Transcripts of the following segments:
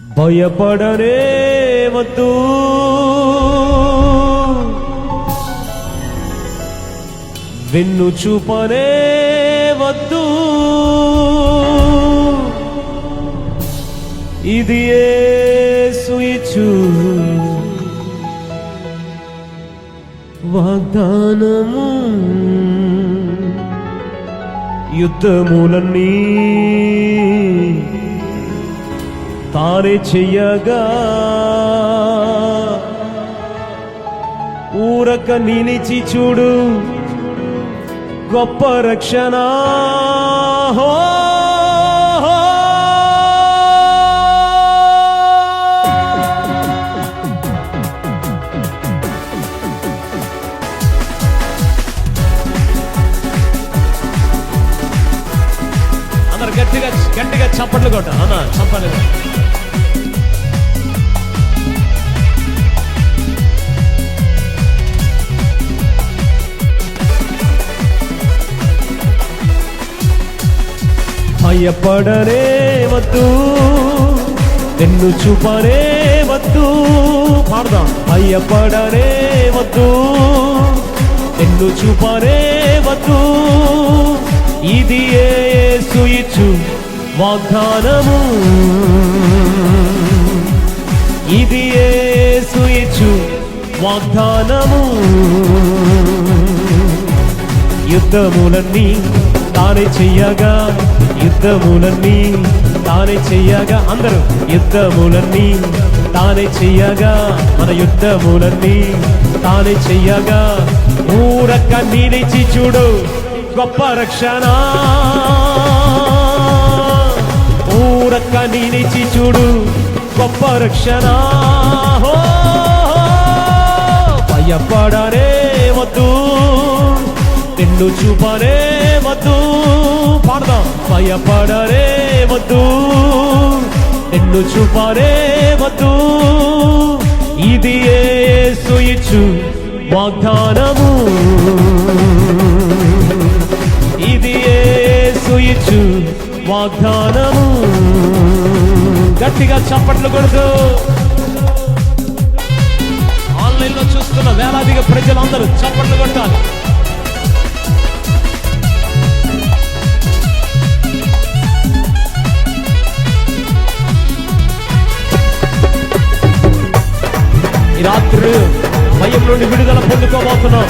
భయపడనే వద్దు, వెన్ను చూపనే వద్దు, ఇది యేసు ఇచ్చు వాగ్దానము. యుద్ధములన్నీ తానే చెయ్యగా ఊరక నిలిచి చూడు గొప్ప రక్షణ. అందరు గట్టిగా గట్టిగా చప్పట్లు కొట్ట అన్న, చప్పట్లు. భయపడనే వద్దు, వెన్ను చూపనే వద్దు, పాడదాం. భయపడనే వద్దు, వెన్ను చూపనే వద్దు, ఇది యేసు ఇచ్చు వాగ్దానము. ఇది యేసు ఇచ్చు వాగ్దానము. యుద్ధములన్నీ తానే చెయ్యగా, యుద్ధములన్నీ తానే చెయ్యగా, అందరూ యుద్ధములన్నీ తానే చెయ్యగా, మన యుద్ధములన్నీ తానే చెయ్యగా ఊరక నిలిచి చూడు గొప్ప రక్షణ. ఊరక నిలిచి చూడు గొప్ప రక్షణ. భయపడనే వద్దు, నిన్ను చూపనే వద్దు, పాడదాం. భయపడనే వద్దు, నిన్ను చూపనే వద్దు, ఇది యేసు ఇచ్చు వాగ్దానము. ఇది యేసు ఇచ్చు వాగ్దానము. గట్టిగా చప్పట్లు కొడుతూ ఆన్లైన్లో చూస్తున్న వేలాదిగా ప్రజలందరూ చప్పట్లు కొట్టాలి. ఈ రాత్రి భయం నుండి విడుదల పొందుకోబోతున్నాం.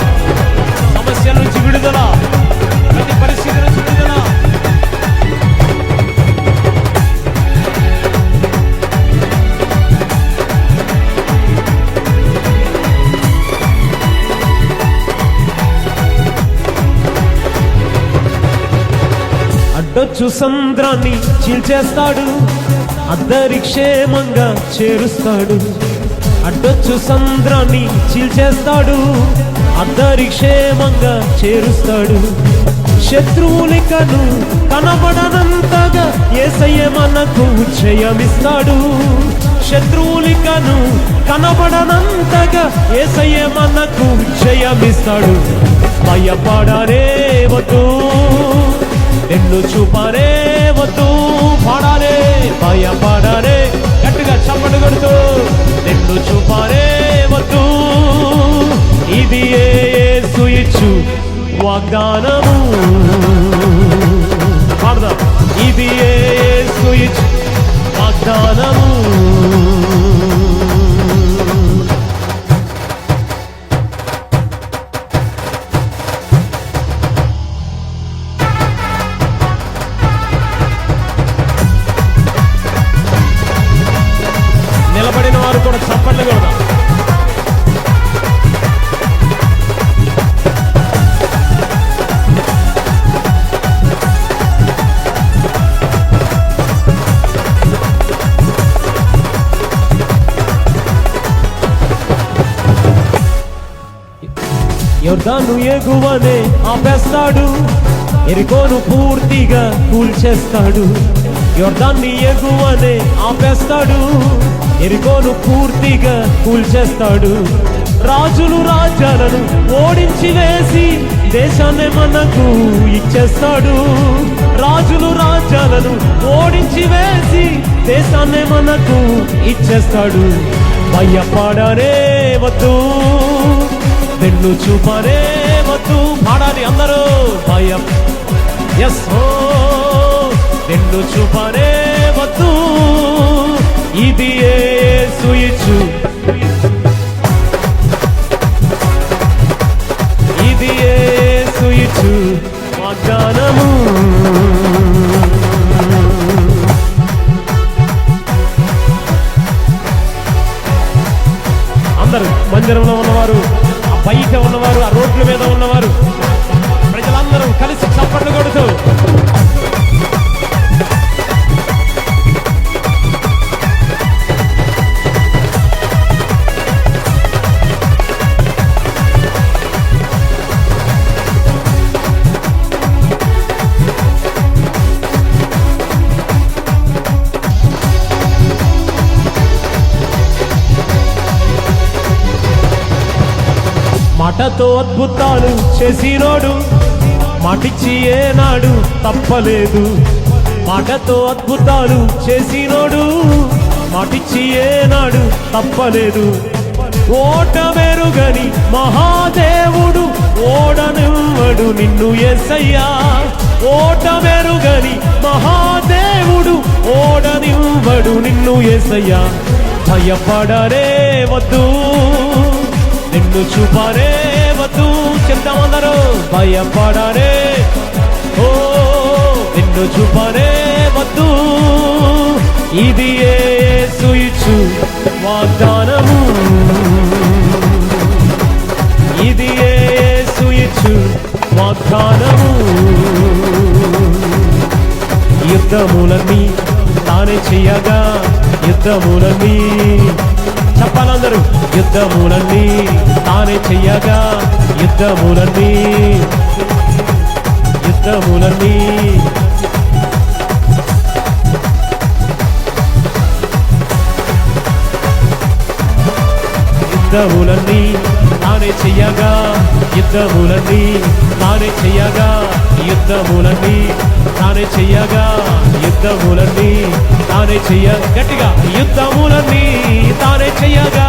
సమస్యల నుంచి విడుదల, ప్రతి పరిస్థితి నుంచి విడుదల. అడ్డొచ్చు సంద్రాన్ని చీల్చేస్తాడు, అద్దరి క్షేమంగా చేరుస్తాడు. అడ్డొచ్చు సంద్రాన్ని చీల్చేస్తాడు, అద్దరి క్షేమంగా చేరుస్తాడు. శత్రువులికను కనబడనంతగా యేసయ్య మనకు జయమిస్తాడు. శత్రువులికను కనబడనంతగా యేసయ్య మనకు జయమిస్తాడు. భయపడనే వద్దు, నిన్ను చూపనే వద్దు, పాడాలే. భయపడనే, గట్టిగా చప్పట్లు కొడుతూ, నిన్ను చూపనే వద్దు, ఇది యేసు ఇచ్చు వాగ్దానము. పాడదాం. ఇది యేసు ఇచ్చు వాగ్దానము. నిలబడిన వారు కూడా చప్పట్లు కొడదాం. యొర్దాను ఎగువనే ఆపేస్తాడు, ఎరికోను పూర్తిగా కూల్చేస్తాడు. యొర్దాన్ని ఎగువనే ఆపేస్తాడు, ఎరికోను పూర్తిగా కూల్చేస్తాడు. రాజులు రాజ్యాలను ఓడించి వేసి దేశాన్ని మనకు ఇచ్చేస్తాడు. రాజులు రాజ్యాలను ఓడించి వేసి దేశాన్ని మనకు ఇచ్చేస్తాడు. భయపడనే వద్దు, వెన్ను చూపనే వద్దు. పాడాలి అందరూ. భయం ఎస్ వెన్ను చూపనే వద్దు, ఇది యేసు ఇచ్చు, ఇది యేసు ఇచ్చు వాగ్దానము. అందరూ మందిరంలో ఉన్నవారు, ఆ బయట ఉన్నవారు, ఆ రోడ్ల మీద ఉన్నవారు, ప్రజలందరూ కలిసి చప్పట్లు కొడుతూ మాటతో అద్భుతాలు చేసినోడు, మాటిచ్చి ఏనాడు తప్పలేదు. మాటతో అద్భుతాలు చేసినోడు, మాటిచ్చి ఏనాడు తప్పలేదు. ఓటమెరుగని మహాదేవుడు, ఓడనివ్వడు నిన్ను యేసయ్యా. ఓటమెరుగని మహాదేవుడు, ఓడనివ్వడు నిన్ను యేసయ్యా. భయపడరే వద్దు, నిన్ను చూపనే వద్దు. చెప్తామందరూ. భయపడనే ఓ నిన్ను చూపనే వద్దు, ఇది యేసు ఇచ్చు వాగ్దానము, ఇది యేసు ఇచ్చు వాగ్దానము. యుద్ధములన్నీ తానే చెయ్యగా, యుద్ధములన్నీ చెప్పాలందరూ. యుద్ధములన్నీ తానే చెయ్యగా, యుద్ధములన్నీ, యుద్ధములన్నీ యుద్ధములన్నీ తానే చెయ్యగా, యుద్ధములన్నీ తానే చెయ్యగా, యుద్ధములన్నీ తానే చెయ్యగా, యుద్ధములన్నీ తానే చెయ్య గట్టిగా. యుద్ధములన్నీ తానే చెయ్యగా,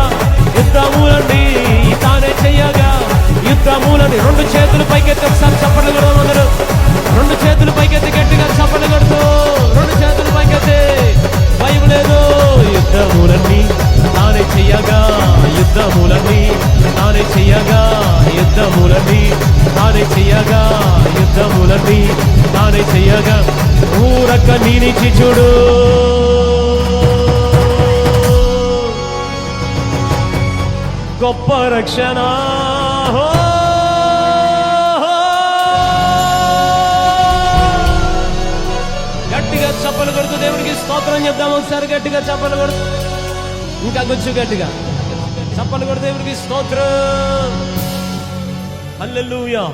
యుద్ధములన్నీ తానే చెయ్యగా, యుద్ధములని. రెండు చేతులు పైకెత్తి ఒకసారి చప్పట్లు కొడదాం అందరూ. రెండు చేతులు పైకెత్తి గట్టిగా చప్పట్లు కొడుతూ, రెండు చేతులు పైకెత్తి. భయం లేదు. యుద్ధములన్నీ తానే చెయ్యగా, యుద్ధములన్నీ తానే చెయ్యగా, యుద్ధములన్నీ తానే చెయ్యగా, యుద్ధములన్నీ తానే చెయ్యగా. ఊరక నీనిచి చూడు, గొప్ప రక్షణ. గట్టిగా చప్పలు కొడుతూ దేవుడికి స్తోత్రం చెప్దాం ఒకసారి. గట్టిగా చప్పలు కొడుతూ, ఇంకా కొంచెం గట్టిగా చప్పలు కొడుతూ దేవుడికి స్తోత్రం. హల్లెలూయా.